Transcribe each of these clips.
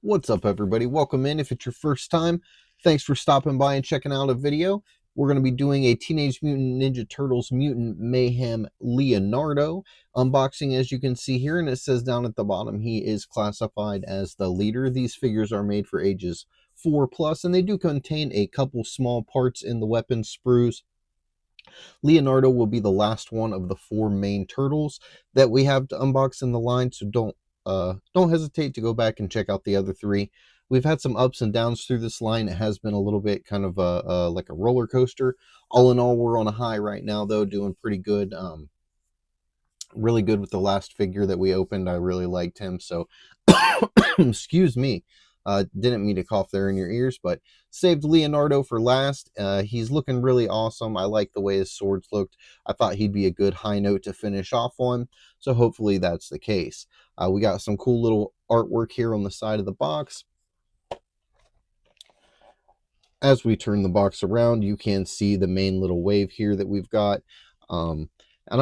What's up, everybody? Welcome in. If it's your first time, thanks for stopping by and checking out a video. We're going to be doing a Teenage Mutant Ninja Turtles Mutant Mayhem Leonardo unboxing, as you can see here, and it says down at the bottom he is classified as the leader. These figures are made for ages 4+, and they do contain a couple small parts in the weapon sprues. Leonardo will be the last one of the 4 main turtles that we have to unbox in the line, so don't hesitate to go back and check out the other 3. We've had some ups and downs through this line. It has been a little bit kind of like a roller coaster. All in all, we're on a high right now, though, doing pretty good. Really good with the last figure that we opened. I really liked him, so excuse me. Didn't mean to cough there in your ears, but saved Leonardo for last. He's looking really awesome. I like the way his swords looked. I thought he'd be a good high note to finish off on, so hopefully that's the case. We got some cool little artwork here on the side of the box. As we turn the box around, you can see the main little wave here that we've got. And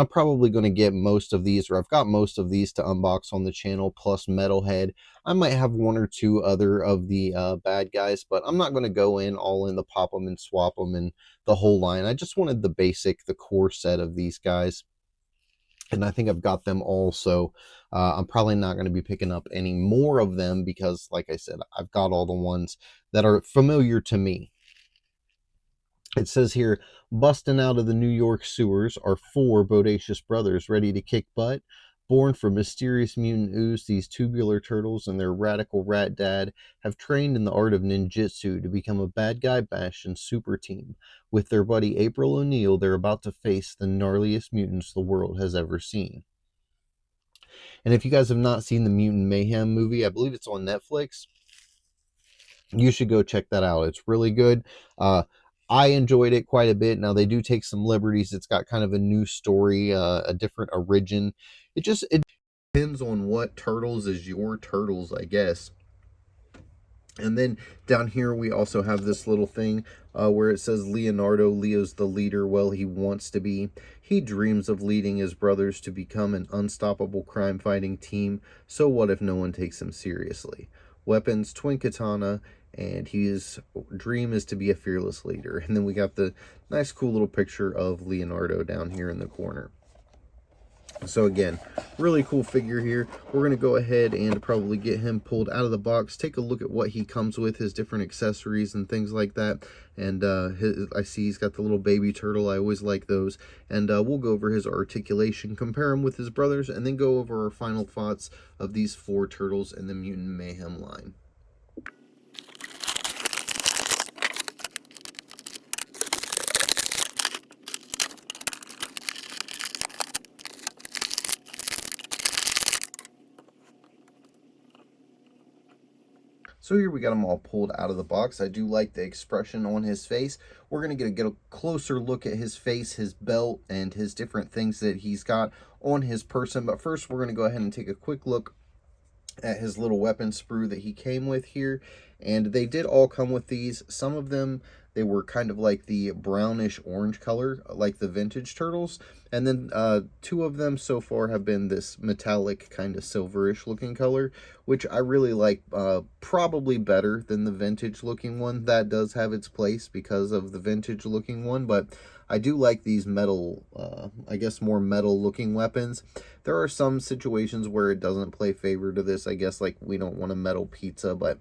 I'm probably going to get most of these, or I've got most of these to unbox on the channel, plus Metalhead. I might have 1 or 2 other of the bad guys, but I'm not going to go in all in the pop them and swap them and the whole line. I just wanted the basic, the core set of these guys. And I think I've got them all, so I'm probably not going to be picking up any more of them because, like I said, I've got all the ones that are familiar to me. It says here, busting out of the New York sewers are 4 bodacious brothers ready to kick butt. Born from mysterious mutant ooze, these tubular turtles and their radical rat dad have trained in the art of ninjutsu to become a bad guy bastion super team. With their buddy April O'Neil, they're about to face the gnarliest mutants the world has ever seen. And if you guys have not seen the Mutant Mayhem movie, I believe it's on Netflix, you should go check that out. It's really good. I enjoyed it quite a bit. Now, they do take some liberties. It's got kind of a new story, a different origin. It depends on what turtles is your turtles, I guess. And then down here, we also have this little thing where it says Leonardo, Leo's the leader. Well, he wants to be. He dreams of leading his brothers to become an unstoppable crime-fighting team. So what if no one takes him seriously? Weapons, twin katana, and his dream is to be a fearless leader. And then we got the nice, cool little picture of Leonardo down here in the corner. So again, really cool figure here. We're going to go ahead and probably get him pulled out of the box, take a look at what he comes with, his different accessories and things like that. And I see he's got the little baby turtle. I always like those. And we'll go over his articulation, compare him with his brothers, and then go over our final thoughts of these 4 turtles in the Mutant Mayhem line. So here we got them all pulled out of the box. I do like the expression on his face. We're going to get a closer look at his face, his belt, and his different things that he's got on his person. But first, we're going to go ahead and take a quick look at his little weapon sprue that he came with here. And they did all come with these. Some of them, they were kind of like the brownish orange color, like the vintage turtles. And then 2 of them so far have been this metallic kind of silverish looking color, which I really like, probably better than the vintage looking one. That does have its place because of the vintage looking one, but I do like these metal, I guess more metal looking weapons. There are some situations where it doesn't play favor to this, I guess, like we don't want a metal pizza, but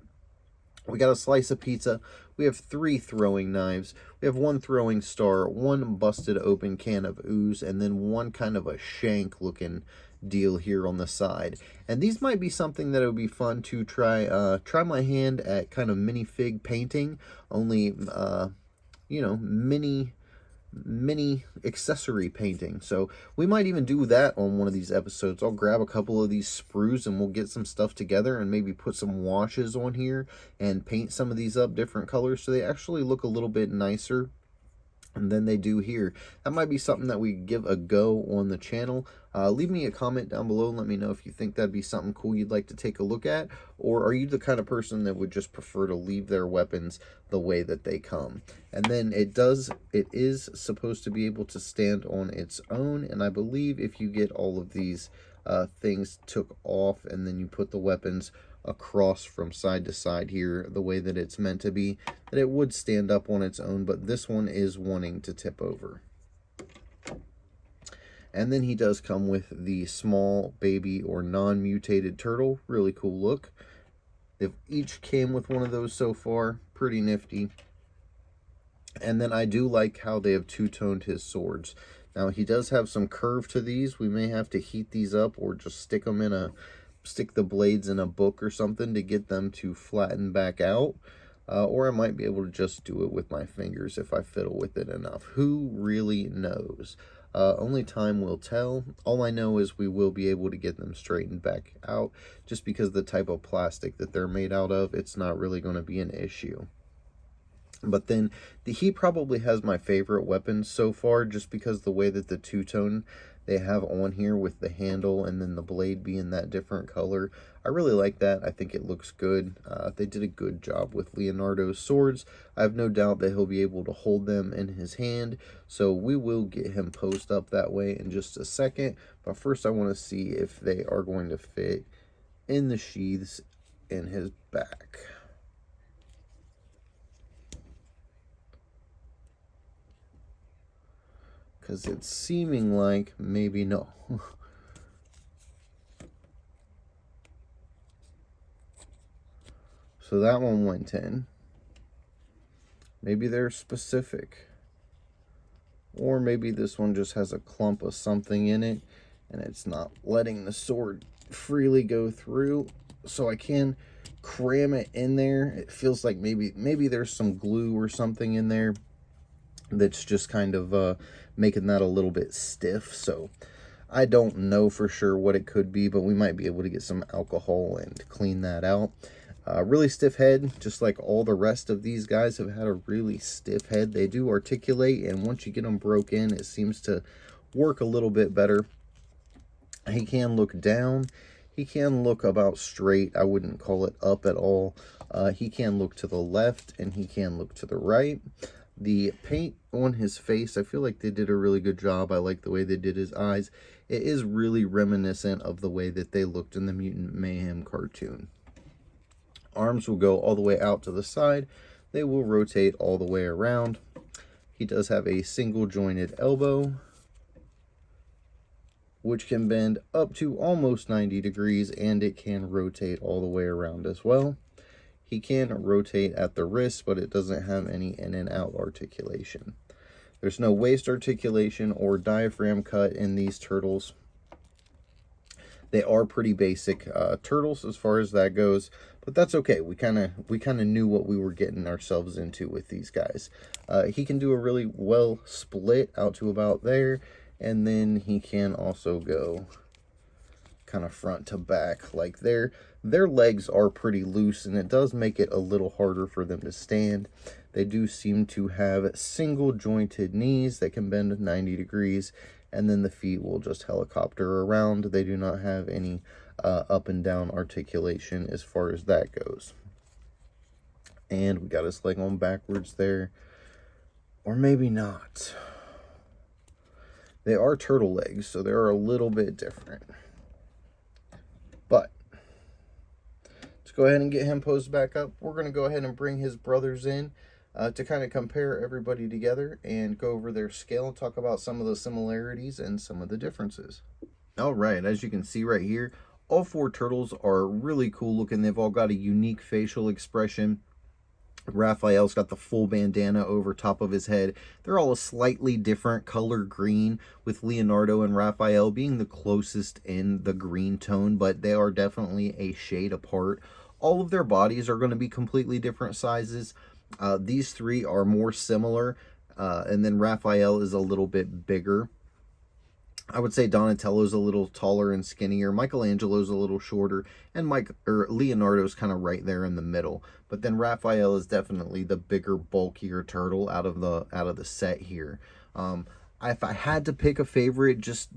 we got a slice of pizza. We have 3 throwing knives. We have 1 throwing star, 1 busted open can of ooze, and then 1 kind of a shank looking deal here on the side. And these might be something that it would be fun to try my hand at kind of minifig painting, only you know, mini accessory painting. So we might even do that on one of these episodes. I'll grab a couple of these sprues and we'll get some stuff together and maybe put some washes on here and paint some of these up different colors so they actually look a little bit nicer and then they do here. That might be something that we give a go on the channel. Leave me a comment down below and let me know if you think that'd be something cool you'd like to take a look at, or are you the kind of person that would just prefer to leave their weapons the way that they come. And then it is supposed to be able to stand on its own, and I believe if you get all of these things took off and then you put the weapons across from side to side here the way that it's meant to be, that it would stand up on its own, but this one is wanting to tip over. And then he does come with the small baby or non-mutated turtle. Really cool look. They've each came with one of those so far. Pretty nifty. And then I do like how they have two-toned his swords. Now he does have some curve to these. We may have to heat these up or just stick the blades in a book or something to get them to flatten back out. Or I might be able to just do it with my fingers if I fiddle with it enough. Who really knows? Only time will tell. All I know is we will be able to get them straightened back out, just because the type of plastic that they're made out of, it's not really going to be an issue. But then he probably has my favorite weapon so far, just because the way that the two-tone they have on here with the handle and then the blade being that different color, I really like that. I think it looks good. They did a good job with Leonardo's swords. I have no doubt that he'll be able to hold them in his hand, so we will get him posed up that way in just a second. But first I want to see if they are going to fit in the sheaths in his back. Because it's seeming like maybe no. So that one went in. Maybe they're specific. Or maybe this one just has a clump of something in it and it's not letting the sword freely go through. So I can cram it in there. It feels like maybe there's some glue or something in there that's just kind of making that a little bit stiff. So I don't know for sure what it could be, but we might be able to get some alcohol and clean that out. Really stiff head, just like all the rest of these guys have had a really stiff head. They do articulate, and once you get them broke in, it seems to work a little bit better. He can look down. He can look about straight. I wouldn't call it up at all. He can look to the left, and he can look to the right. The paint on his face, I feel like they did a really good job. I like the way they did his eyes. It is really reminiscent of the way that they looked in the Mutant Mayhem cartoon. Arms will go all the way out to the side. They will rotate all the way around. He does have a single jointed elbow, which can bend up to almost 90 degrees, and it can rotate all the way around as well. He can rotate at the wrist, but it doesn't have any in and out articulation. There's no waist articulation or diaphragm cut in these turtles. They are pretty basic turtles as far as that goes, but that's okay. We kind of knew what we were getting ourselves into with these guys. He can do a really well split out to about there, and then he can also go kind of front to back like there. Their legs are pretty loose, and it does make it a little harder for them to stand. They do seem to have single jointed knees that can bend 90 degrees, and then the feet will just helicopter around. They do not have any up and down articulation as far as that goes. And we got his leg on backwards there. Or maybe not. They are turtle legs, so they're a little bit different. But let's go ahead and get him posed back up. We're going to go ahead and bring his brothers in to kind of compare everybody together and go over their scale and talk about some of the similarities and some of the differences. All right, as you can see right here, all four turtles are really cool looking. They've all got a unique facial expression. Raphael's got the full bandana over top of his head. They're all a slightly different color green, with Leonardo and Raphael being the closest in the green tone, but they are definitely a shade apart. All of their bodies are going to be completely different sizes. These three are more similar, and then Raphael is a little bit bigger. I would say Donatello's a little taller and skinnier. Michelangelo's a little shorter, and Leonardo's kind of right there in the middle. But then Raphael is definitely the bigger, bulkier turtle out of the set here. If I had to pick a favorite, just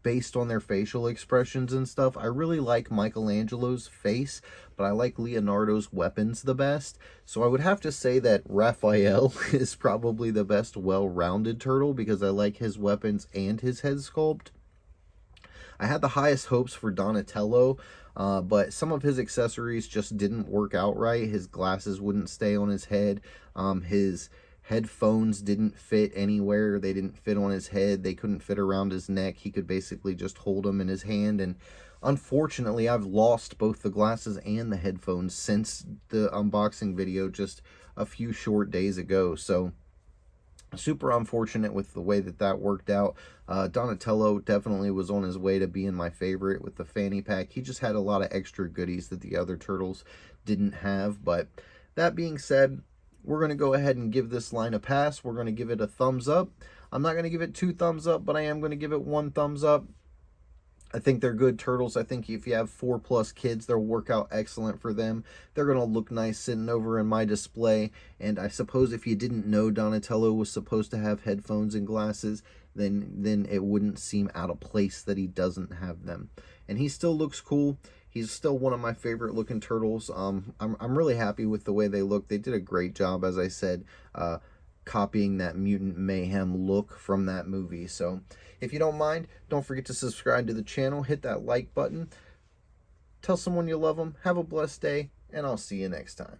based on their facial expressions and stuff, I really like Michelangelo's face, but I like Leonardo's weapons the best. So I would have to say that Raphael is probably the best well-rounded turtle, because I like his weapons and his head sculpt. I had the highest hopes for Donatello, but some of his accessories just didn't work out right. His glasses wouldn't stay on his head. His headphones didn't fit anywhere. They didn't fit on his head. They couldn't fit around his neck. He could basically just hold them in his hand. And unfortunately, I've lost both the glasses and the headphones since the unboxing video just a few short days ago. So super unfortunate with the way that worked out. Donatello definitely was on his way to being my favorite with the fanny pack. He just had a lot of extra goodies that the other turtles didn't have. But that being said, we're going to go ahead and give this line a pass. We're going to give it a thumbs up. I'm not going to give it 2 thumbs up, but I am going to give it 1 thumbs up. I think they're good turtles. I think if you have 4+ kids, they'll work out excellent for them. They're going to look nice sitting over in my display. And I suppose if you didn't know Donatello was supposed to have headphones and glasses, then it wouldn't seem out of place that he doesn't have them. And he still looks cool. He's still one of my favorite looking turtles. I'm really happy with the way they look. They did a great job, as I said, copying that Mutant Mayhem look from that movie. So if you don't mind, don't forget to subscribe to the channel, hit that like button, tell someone you love them, have a blessed day, and I'll see you next time.